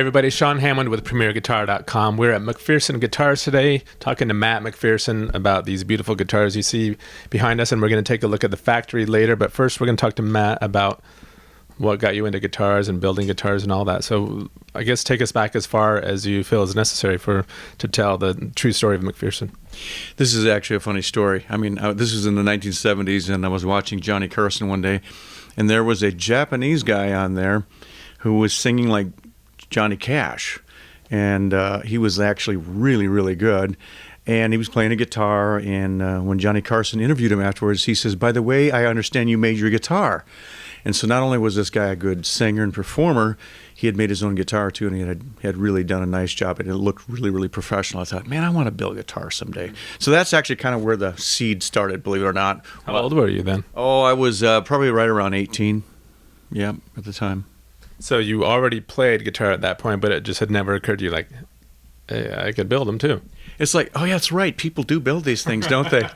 everybody, Shawn Hammond with PremierGuitar.com. We're at McPherson Guitars today, talking to Matt McPherson about these beautiful guitars you see behind us, and we're going to take a look at the factory later. But first, we're going to talk to Matt about what got you into guitars and building guitars and all that. So I guess take us back as far as you feel is necessary to tell the true story of McPherson. This is actually a funny story. I mean, this was in the 1970s, and I was watching Johnny Carson one day, and there was a Japanese guy on there who was singing like Johnny Cash, and he was actually really, really good, and he was playing a guitar, and when Johnny Carson interviewed him afterwards, he says, "By the way, I understand you made your guitar." And so not only was this guy a good singer and performer, he had made his own guitar too, and he had really done a nice job, and it looked really, really professional. I thought, man, I want to build a guitar someday. So that's actually kind of where the seed started, believe it or not. How old were you then? Oh, I was probably right around 18, yeah, at the time. So you already played guitar at that point, but it just had never occurred to you, like, hey, I could build them too. It's like, oh yeah, that's right. People do build these things, don't they?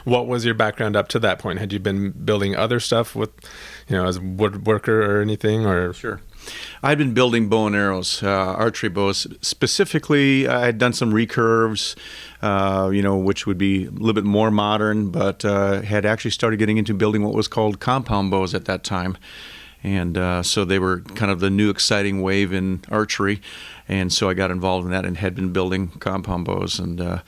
What was your background up to that point? Had you been building other stuff with, as a woodworker or anything? Or Sure. I'd been building bow and arrows, archery bows. Specifically, I had done some recurves, which would be a little bit more modern, but had actually started getting into building what was called compound bows at that time. And so they were kind of the new exciting wave in archery. And so I got involved in that and had been building compound bows. And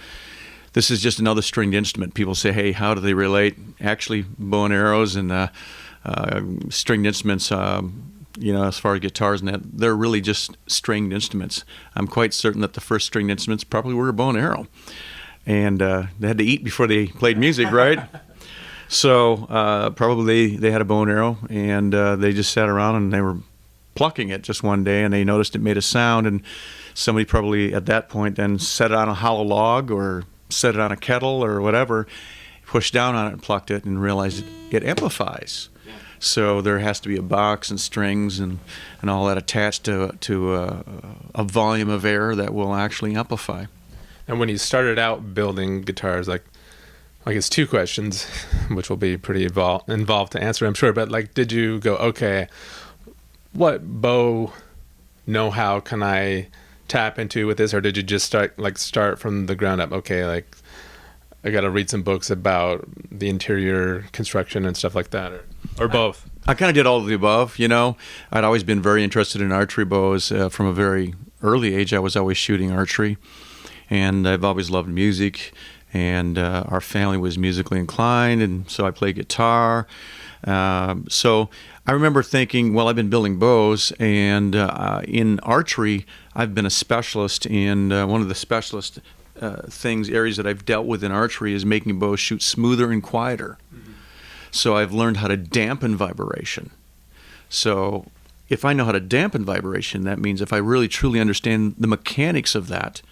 this is just another stringed instrument. People say, hey, how do they relate? Actually, bow and arrows and stringed instruments, as far as guitars and that, they're really just stringed instruments. I'm quite certain that the first stringed instruments probably were a bow and arrow. And they had to eat before they played music, right? So probably they had a bow and arrow, and they just sat around and they were plucking it just one day, and they noticed it made a sound, and somebody probably at that point then set it on a hollow log or set it on a kettle or whatever, pushed down on it and plucked it and realized it amplifies. Yeah. So there has to be a box and strings and all that attached to a volume of air that will actually amplify. And when you started out building guitars, I guess two questions, which will be pretty involved to answer, I'm sure. But did you go, okay, what bow know-how can I tap into with this, or did you just start from the ground up? Okay, I got to read some books about the interior construction and stuff like that, or both. I kind of did all of the above. I'd always been very interested in archery bows from a very early age. I was always shooting archery, and I've always loved music. And our family was musically inclined, and so I played guitar. So I remember thinking, well, I've been building bows, and in archery, I've been a specialist in one of the specialist areas that I've dealt with in archery is making bows shoot smoother and quieter. Mm-hmm. So I've learned how to dampen vibration. So if I know how to dampen vibration, that means if I really truly understand the mechanics of that,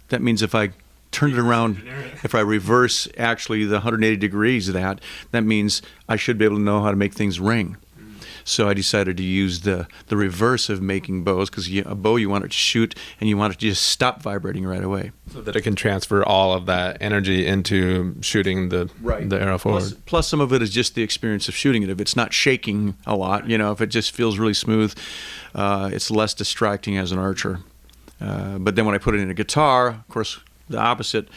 that means if I turn it around, if I reverse actually the 180 degrees of that means I should be able to know how to make things ring. So I decided to use the reverse of making bows, because a bow you want it to shoot and you want it to just stop vibrating right away. So that it can transfer all of that energy into shooting the arrow forward. Plus some of it is just the experience of shooting it. If it's not shaking a lot, if it just feels really smooth, it's less distracting as an archer. But then when I put it in a guitar, of course, the opposite,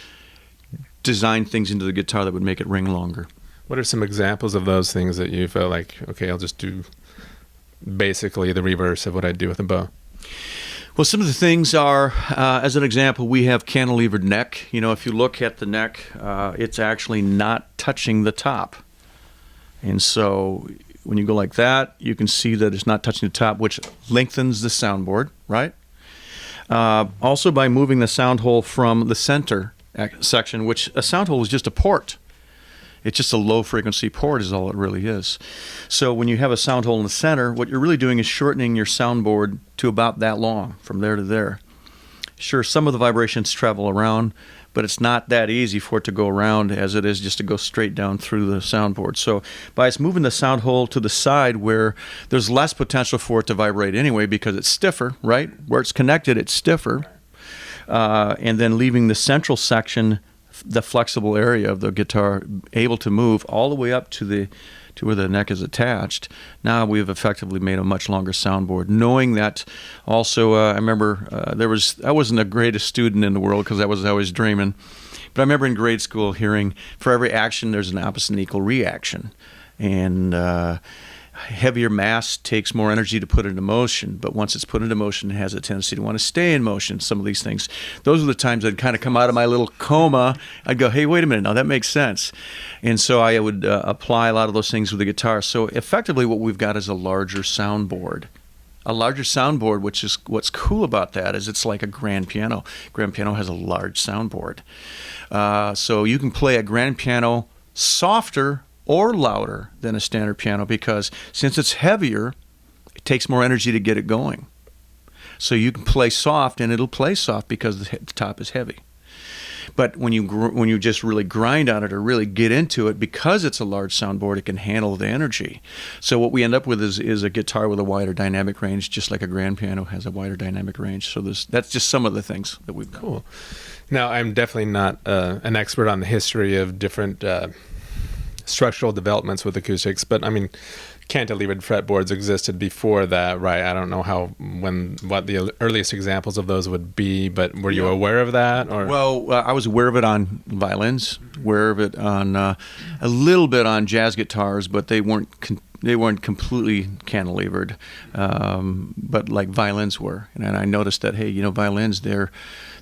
design things into the guitar that would make it ring longer. What are some examples of those things that you felt like, okay, I'll just do basically the reverse of what I do with a bow? Well, some of the things are, as an example, we have cantilevered neck. If you look at the neck, it's actually not touching the top. And so when you go like that, you can see that it's not touching the top, which lengthens the soundboard, right? Also by moving the sound hole from the center section, which a sound hole is just a port. It's just a low frequency port is all it really is. So when you have a sound hole in the center, what you're really doing is shortening your soundboard to about that long, from there to there. Sure, some of the vibrations travel around, but it's not that easy for it to go around as it is just to go straight down through the soundboard. So by us moving the sound hole to the side where there's less potential for it to vibrate anyway because it's stiffer, right? Where it's connected, it's stiffer. And then leaving the central section the flexible area of the guitar able to move all the way up to where the neck is attached. Now we've effectively made a much longer soundboard. Knowing that, also, I remember I wasn't the greatest student in the world because I was always dreaming, but I remember in grade school hearing, for every action there's an opposite and equal reaction, and heavier mass takes more energy to put it into motion, but once it's put into motion, it has a tendency to want to stay in motion. Some of these things, those are the times I'd kind of come out of my little coma. I'd go, hey, wait a minute, now that makes sense. And so I would apply a lot of those things with the guitar. So effectively what we've got is a larger soundboard. A larger soundboard, which is what's cool about that, is it's like a grand piano. Grand piano has a large soundboard. So you can play a grand piano softer or louder than a standard piano, because since it's heavier, it takes more energy to get it going. So you can play soft and it'll play soft because the top is heavy. But when you just really grind on it or really get into it, because it's a large soundboard, it can handle the energy. So what we end up with is a guitar with a wider dynamic range, just like a grand piano has a wider dynamic range. So that's just some of the things that we've done. Cool. Now, I'm definitely not an expert on the history of different structural developments with acoustics, but I mean, cantilevered fretboards existed before that, right? I don't know what the earliest examples of those would be, but were you aware of that? Or well, I was aware of it on violins, aware of it on a little bit on jazz guitars, but they weren't completely cantilevered, but like violins were. And I noticed that, hey, violins, they're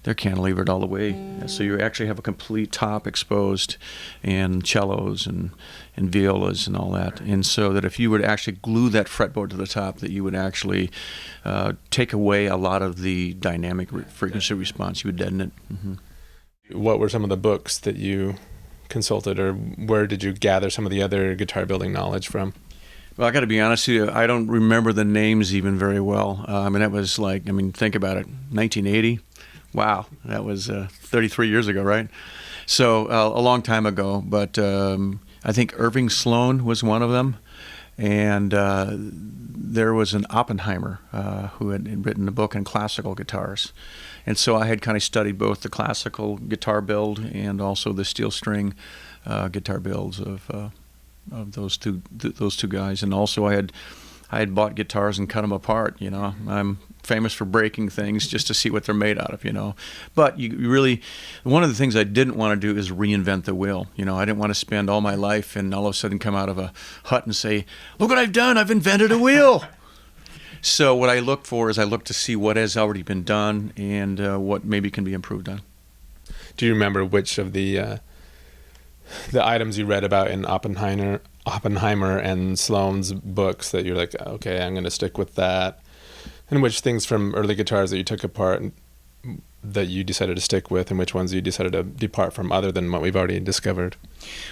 cantilevered all the way. So you actually have a complete top exposed, and cellos and violas and all that. And so that if you were to actually glue that fretboard to the top, that you would actually take away a lot of the dynamic frequency response. You would deaden it. Mm-hmm. What were some of the books that you consulted, or where did you gather some of the other guitar building knowledge from? Well, I got to be honest with you, I don't remember the names even very well. That was think about it, 1980. Wow, that was 33 years ago, right? So a long time ago, but I think Irving Sloan was one of them, and there was an Oppenheimer who had written a book on classical guitars. And so I had kind of studied both the classical guitar build and also the steel string guitar builds of those two guys. And also I had bought guitars and cut them apart. I'm famous for breaking things just to see what they're made out of. But you really, one of the things I didn't want to do is reinvent the wheel. I didn't want to spend all my life and all of a sudden come out of a hut and say, look what I've done, I've invented a wheel. So what I look for is I look to see what has already been done and what maybe can be improved on. Do you remember which of the items you read about in Oppenheimer and Sloan's books that you're like, okay, I'm going to stick with that? And which things from early guitars that you took apart that you decided to stick with, and which ones you decided to depart from other than what we've already discovered?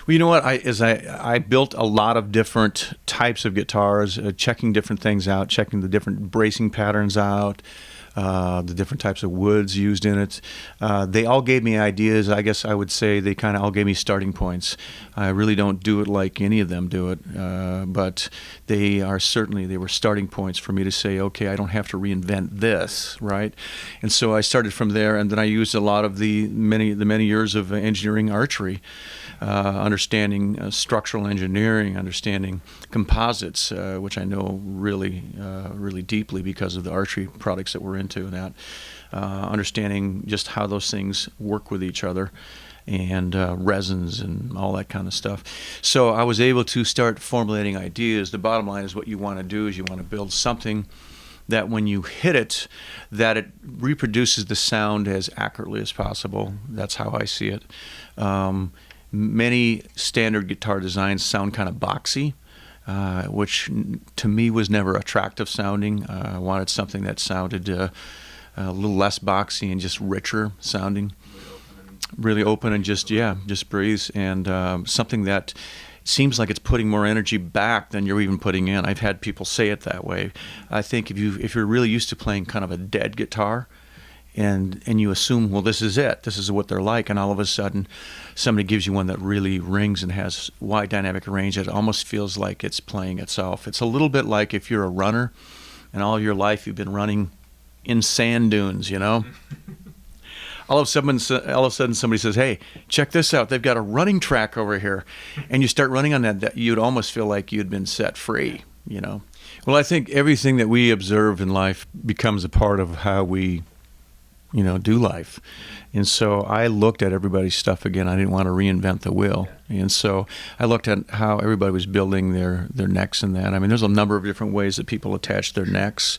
Well, you know what? I built a lot of different types of guitars, checking different things out, checking the different bracing patterns out, the different types of woods used in it. They all gave me ideas. I guess I would say they kind of all gave me starting points. I really don't do it like any of them do it, but they were starting points for me to say, okay, I don't have to reinvent this, right? And so I started from there, and then I used a lot of the many years of engineering archery, understanding structural engineering, understanding composites, which I know really deeply because of the archery products that we're into, that understanding just how those things work with each other, and resins and all that kind of stuff. So I was able to start formulating ideas. The bottom line is what you want to do is you want to build something that when you hit it, that it reproduces the sound as accurately as possible. That's how I see it. Many standard guitar designs sound kind of boxy, which to me was never attractive sounding. I wanted something that sounded a little less boxy and just richer sounding. Really open and just breathes, and something that seems like it's putting more energy back than you're even putting in. I've had people say it that way. I think if you're really used to playing kind of a dead guitar, and you assume, well, this is it, this is what they're like, and all of a sudden somebody gives you one that really rings and has wide dynamic range, it almost feels like it's playing itself. It's a little bit like if you're a runner and all your life you've been running in sand dunes, all of a sudden somebody says, "Hey, check this out. They've got a running track over here," and you start running on that, you'd almost feel like you'd been set free. Well, I think everything that we observe in life becomes a part of how we, do life. And so I looked at everybody's stuff again. I didn't want to reinvent the wheel. And so I looked at how everybody was building their necks and that. I mean, there's a number of different ways that people attach their necks.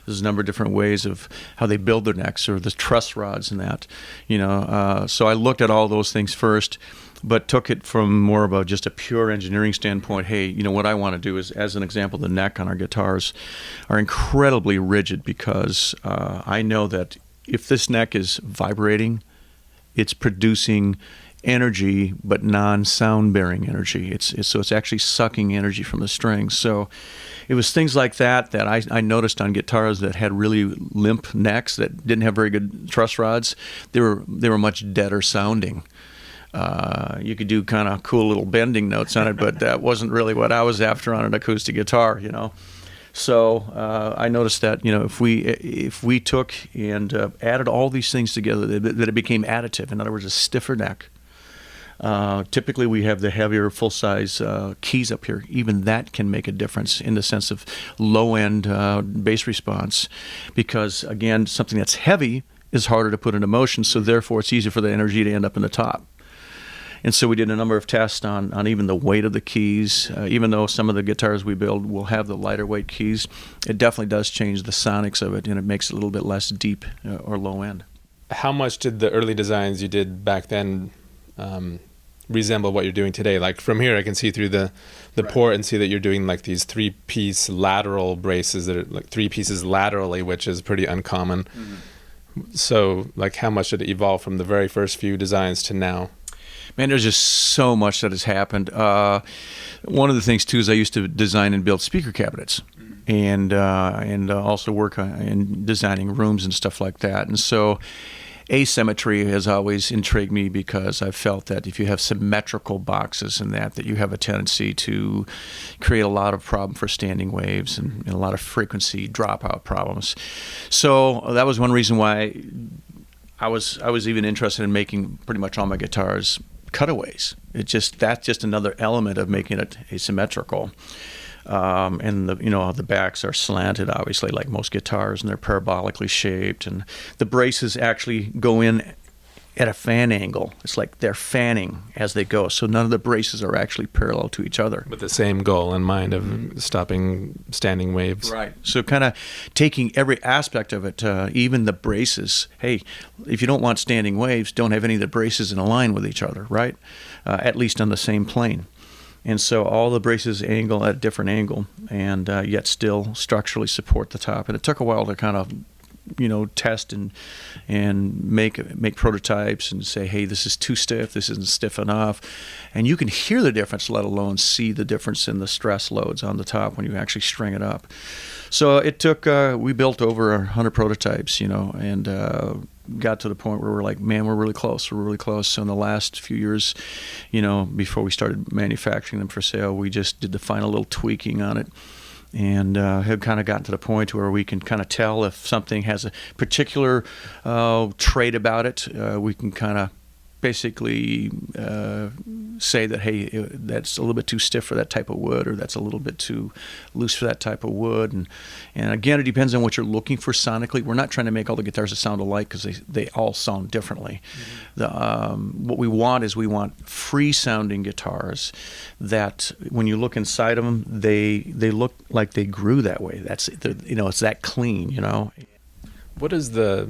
There's a number of different ways of how they build their necks, or the truss rods and that. So I looked at all those things first, but took it from more of just a pure engineering standpoint. Hey, what I want to do is, as an example, the neck on our guitars are incredibly rigid, because I know that if this neck is vibrating, it's producing energy, but non-sound-bearing energy. So it's actually sucking energy from the strings. So it was things like that I noticed on guitars that had really limp necks, that didn't have very good truss rods. They were much deader sounding. You could do kind of cool little bending notes on it, but that wasn't really what I was after on an acoustic guitar, So I noticed that if we took and added all these things together, that it became additive. In other words, a stiffer neck. Typically, we have the heavier full-size keys up here. Even that can make a difference in the sense of low-end bass response, because again, something that's heavy is harder to put into motion. So therefore, it's easier for the energy to end up in the top. And so we did a number of tests on even the weight of the keys. Even though some of the guitars we build will have the lighter weight keys, it definitely does change the sonics of it, and it makes it a little bit less deep or low end. How much did the early designs you did back then resemble what you're doing today? Like from here, I can see through the right. port and see that you're doing like these 3-piece lateral braces that are like 3 pieces laterally, which is pretty uncommon. Mm-hmm. So like how much did it evolve from the very first few designs to now? Man, there's just so much that has happened. One of the things too is I used to design and build speaker cabinets, and also work in designing rooms and stuff like that. And so, asymmetry has always intrigued me, because I've felt that if you have symmetrical boxes and that you have a tendency to create a lot of problem for standing waves and a lot of frequency dropout problems. So that was one reason why I was even interested in making pretty much all my guitars cutaways. That's just another element of making it asymmetrical. And the backs are slanted, obviously, like most guitars, and they're parabolically shaped. And the braces actually go in at a fan angle. It's like they're fanning as they go. So none of the braces are actually parallel to each other. With the same goal in mind of stopping standing waves. Right. So kind of taking every aspect of it, even the braces. Hey, if you don't want standing waves, don't have any of the braces in a line with each other, right? At least on the same plane. And so all the braces angle at a different angle, and yet still structurally support the top. And it took a while to kind of test and make prototypes and say, hey, this is too stiff, this isn't stiff enough. And you can hear the difference, let alone see the difference in the stress loads on the top when you actually string it up. So it took, we built over 100 prototypes, and got to the point where we're like, man, we're really close. So in the last few years, before we started manufacturing them for sale, we just did the final little tweaking on it. And have kind of gotten to the point where we can kind of tell if something has a particular trait about it. We can kind of basically say that, hey, that's a little bit too stiff for that type of wood, or that's a little bit too loose for that type of wood. And again, it depends on what you're looking for sonically. We're not trying to make all the guitars that sound alike, because they all sound differently. Mm-hmm. What we want free-sounding guitars that when you look inside of them, they look like they grew that way. It's that clean, What is the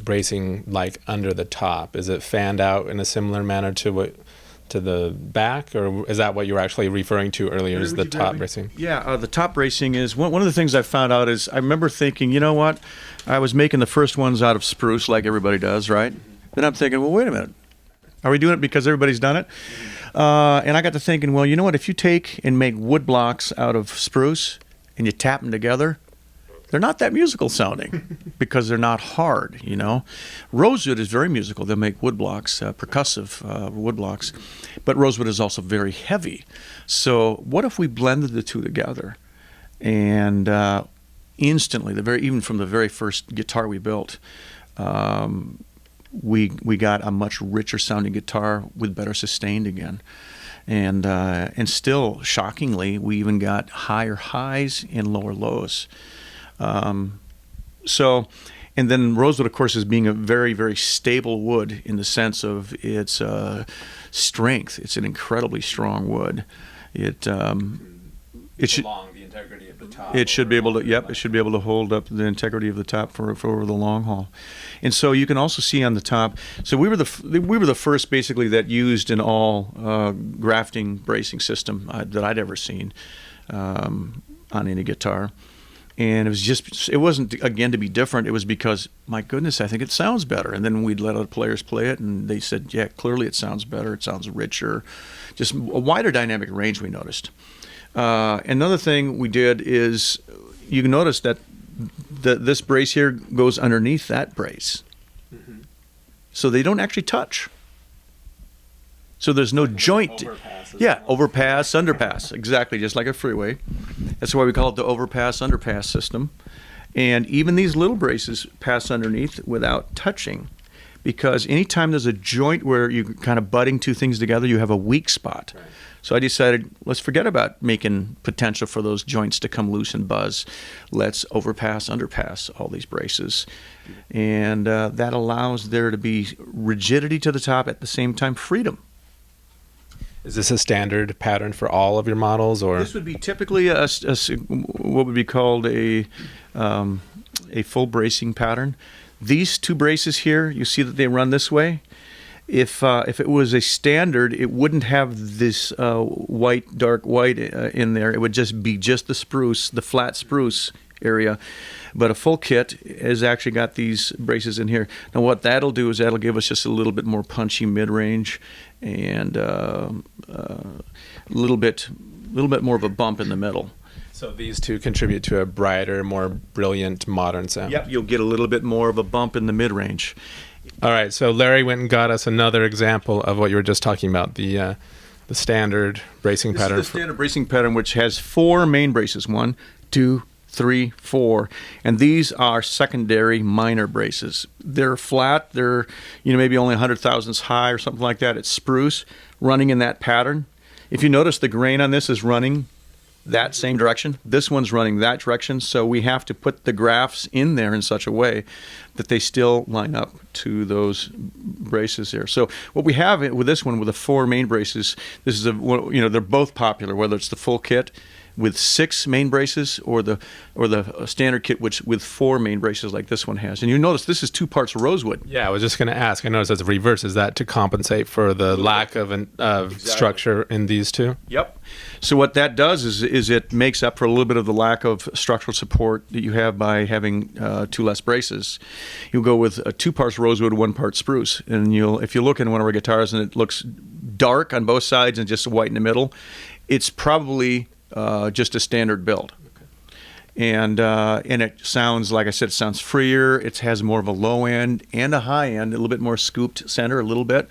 bracing like under the top? Is it fanned out in a similar manner to the back, or is that what you were actually referring to earlier? Is the top bracing? Yeah, the top bracing is one of the things I found out is I remember thinking, you know what? I was making the first ones out of spruce like everybody does, right? Then I'm thinking, well, wait a minute. Are we doing it because everybody's done it? And I got to thinking, well, you know what? If you take and make wood blocks out of spruce and you tap them together, they're not that musical sounding because they're not hard, Rosewood is very musical. They'll make wood blocks, percussive wood blocks, but rosewood is also very heavy. So what if we blended the two together, and instantly, even from the very first guitar we built, we got a much richer sounding guitar with better sustained again. And still, shockingly, we even got higher highs and lower lows. And then rosewood, of course, is being a very, very stable wood in the sense of its strength. It's an incredibly strong wood. It should the integrity of the top. It should be able to. Yep, it should be able to hold up the integrity of the top for over the long haul. And so you can also see on the top. So we were the first basically that used an all grafting bracing system that I'd ever seen on any guitar. And it wasn't, again, to be different. It was because, my goodness, I think it sounds better. And then we'd let other players play it, and they said, yeah, clearly it sounds better. It sounds richer. Just a wider dynamic range, we noticed. Another thing we did is, you can notice that this brace here goes underneath that brace. Mm-hmm. So they don't actually touch. So there's no joint. Yeah, overpass, underpass. Exactly, just like a freeway. That's why we call it the overpass, underpass system. And even these little braces pass underneath without touching, because anytime there's a joint where you're kind of butting two things together, you have a weak spot. Right. So I decided, let's forget about making potential for those joints to come loose and buzz. Let's overpass, underpass all these braces. And that allows there to be rigidity to the top, at the same time freedom. Is this a standard pattern for all of your models, or this would be typically what would be called a full bracing pattern? These two braces here, you see that they run this way. If it was a standard, it wouldn't have this dark white in there. It would just be the spruce, the flat spruce area. But a full kit has actually got these braces in here. Now what that'll do is that'll give us just a little bit more punchy mid-range and a little bit more of a bump in the middle. So these two contribute to a brighter, more brilliant, modern sound. Yep, you'll get a little bit more of a bump in the mid-range. All right, so Larry went and got us another example of what you were just talking about, the standard bracing pattern. This is the standard bracing pattern, which has 4 main braces. 1, 2, 3, 4, and these are secondary minor braces. They're flat. They're maybe only 100 thousandths high or something like that. It's spruce, running in that pattern. If you notice, the grain on this is running that same direction. This one's running that direction, so we have to put the graphs in there in such a way that they still line up to those braces there. So what we have with this one, with the 4 main braces, this is they're both popular, whether it's the full kit with 6 main braces or the standard kit with 4 main braces like this one has. And you notice this is 2 parts rosewood. Yeah, I was just going to ask. I noticed as a reverse, is that to compensate for the lack of exactly. Structure in these two? Yep. So what that does is it makes up for a little bit of the lack of structural support that you have by having 2 less braces. You'll go with 2 parts rosewood, 1 part spruce. And if you look in one of our guitars and it looks dark on both sides and just white in the middle, it's probably just a standard build. Okay. And it sounds, like I said, it sounds freer. It has more of a low end and a high end, a little bit more scooped center, a little bit,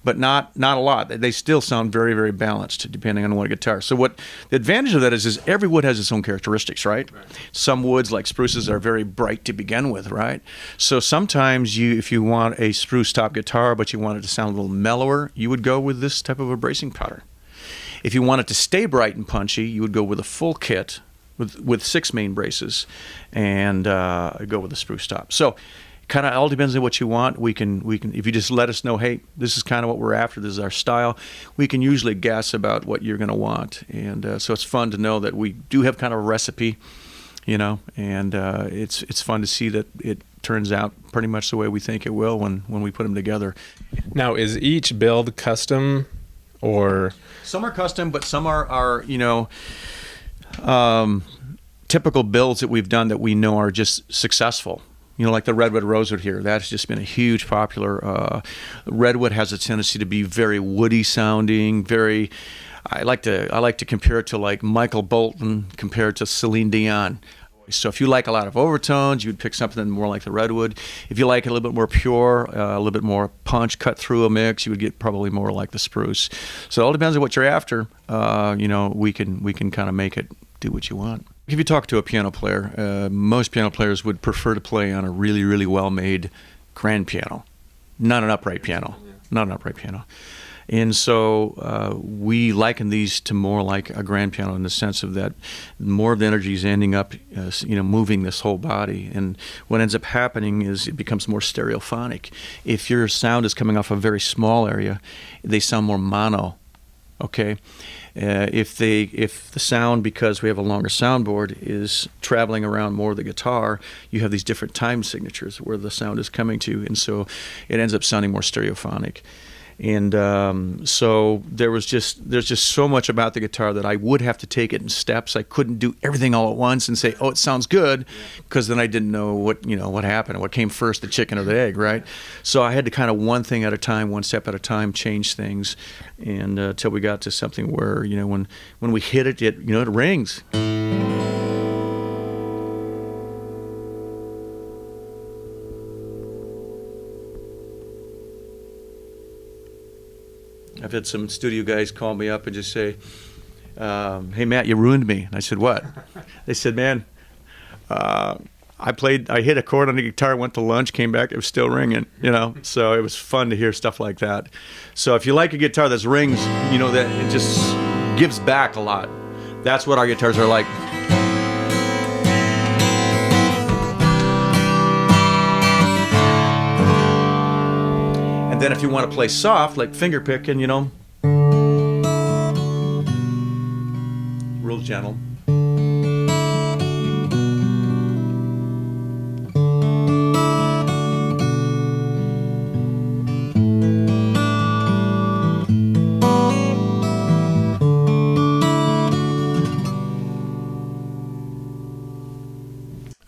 but not a lot. They still sound very, very balanced depending on what guitar. So what the advantage of that is every wood has its own characteristics, right? Some woods, like spruces, are very bright to begin with, right? So sometimes if you want a spruce top guitar, but you want it to sound a little mellower, you would go with this type of a bracing pattern. If you want it to stay bright and punchy, you would go with a full kit with 6 main braces and go with a spruce top. So kind of all depends on what you want. We can if you just let us know, hey, this is kind of what we're after, this is our style, we can usually guess about what you're going to want. And so it's fun to know that we do have kind of a recipe, and it's fun to see that it turns out pretty much the way we think it will when we put them together. Now, is each build custom? Or some are custom, but some are typical builds that we've done that we know are just successful. Like the redwood rosewood here. That's just been a huge popular. Redwood has a tendency to be very woody sounding. Very, I like to compare it to like Michael Bolton compared to Celine Dion. So if you like a lot of overtones, you would pick something more like the redwood. If you like it a little bit more pure, a little bit more punch cut through a mix, you would get probably more like the spruce. So it all depends on what you're after. We can kind of make it do what you want. If you talk to a piano player, most piano players would prefer to play on a really, really well-made grand piano. not an upright piano, not an upright piano. And so we liken these to more like a grand piano in the sense of that more of the energy is ending up, moving this whole body. And what ends up happening is it becomes more stereophonic. If your sound is coming off a very small area, they sound more mono. Okay, if the sound, because we have a longer soundboard, is traveling around more of the guitar, you have these different time signatures where the sound is coming to, and so it ends up sounding more stereophonic. And so there's just so much about the guitar that I would have to take it in steps. I couldn't do everything all at once and say, "Oh, it sounds good," because then I didn't know what happened, what came first, the chicken or the egg, right? So I had to kind of one thing at a time, one step at a time, change things, and till we got to something where when we hit it, it rings. I've had some studio guys call me up and just say, "Hey Matt, you ruined me." And I said, "What?" They said, "Man, I hit a chord on the guitar, went to lunch, came back, it was still ringing." So it was fun to hear stuff like that. So if you like a guitar that rings, that it just gives back a lot. That's what our guitars are like. And then if you want to play soft, like finger picking, real gentle.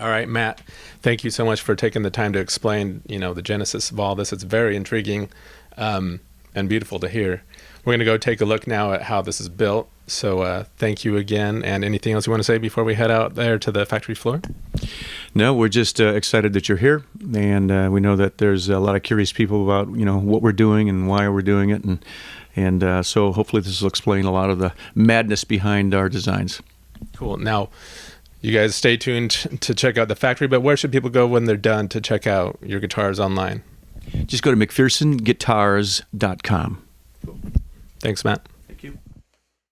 All right, Matt, thank you so much for taking the time to explain, the genesis of all this. It's very intriguing and beautiful to hear. We're going to go take a look now at how this is built. So thank you again. And anything else you want to say before we head out there to the factory floor? No, we're just excited that you're here. And we know that there's a lot of curious people about, what we're doing and why we're doing it. And so hopefully this will explain a lot of the madness behind our designs. Cool. Now, you guys stay tuned to check out the factory, but where should people go when they're done to check out your guitars online? Just go to McPhersonguitars.com. Thanks, Matt.